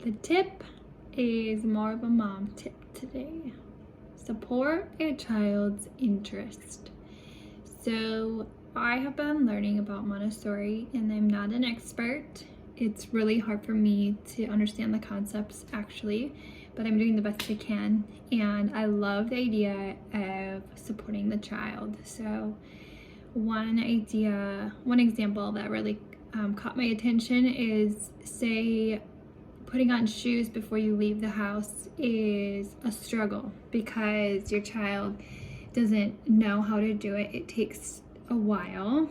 The tip is more of a mom tip today. Support a child's interest. So I have been learning about Montessori and I'm not an expert. It's really hard for me to understand the concepts actually, but I'm doing the best I can. And I love the idea of supporting the child. So one example that really caught my attention is, say, putting on shoes before you leave the house is a struggle because your child doesn't know how to do it. It takes a while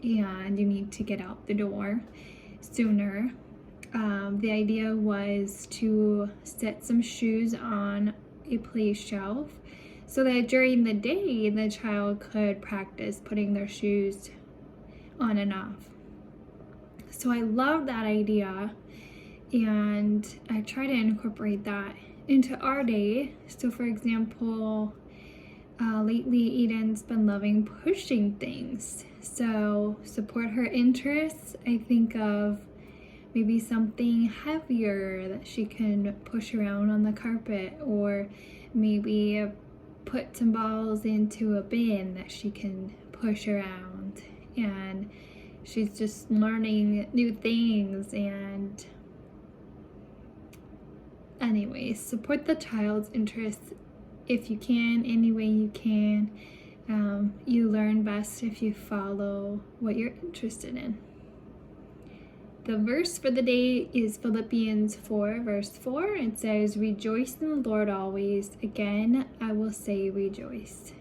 and you need to get out the door sooner. The idea was to set some shoes on a play shelf so that during the day the child could practice putting their shoes on and off. So I love that idea. And I try to incorporate that into our day. So for example, lately Eden's been loving pushing things. So support her interests. I think of maybe something heavier that she can push around on the carpet, or maybe put some balls into a bin that she can push around. And she's just learning new things. And anyways, support the child's interests if you can, any way you can. You learn best if you follow what you're interested in. The verse for the day is Philippians 4, verse 4. It says, "Rejoice in the Lord always. Again, I will say rejoice."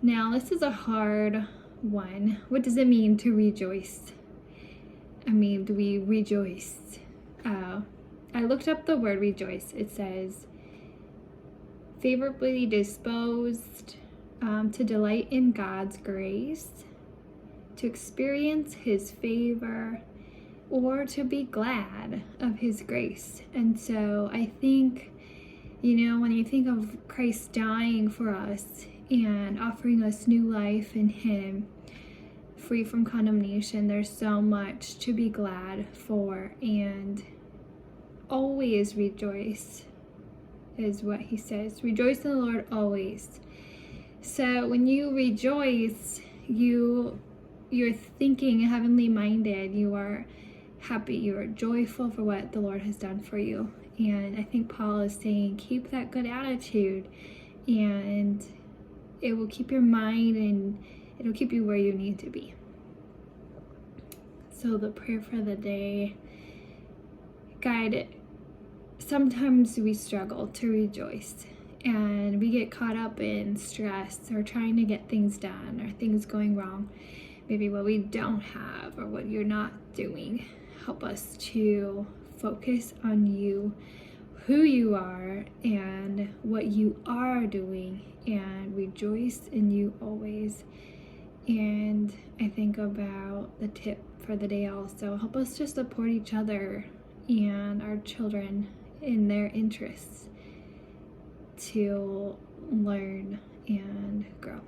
Now, this is a hard one. What does it mean to rejoice? I mean, do we rejoice? I looked up the word rejoice. It says, favorably disposed, to delight in God's grace, to experience his favor, or to be glad of his grace. And so I think, when you think of Christ dying for us and offering us new life in him, free from condemnation, there's so much to be glad for. And always rejoice is what he says. Rejoice in the Lord always. So when you rejoice, you're thinking heavenly minded. You are happy. You are joyful for what the Lord has done for you. And I think Paul is saying, keep that good attitude, and it will keep your mind and it'll keep you where you need to be. So the prayer for the day, God, sometimes we struggle to rejoice and we get caught up in stress or trying to get things done or things going wrong. Maybe what we don't have or what you're not doing. Help us to focus on you, who you are, and what you are doing, and rejoice in you always. And I think about the tip for the day also. Help us to support each other and our children in their interests to learn and grow.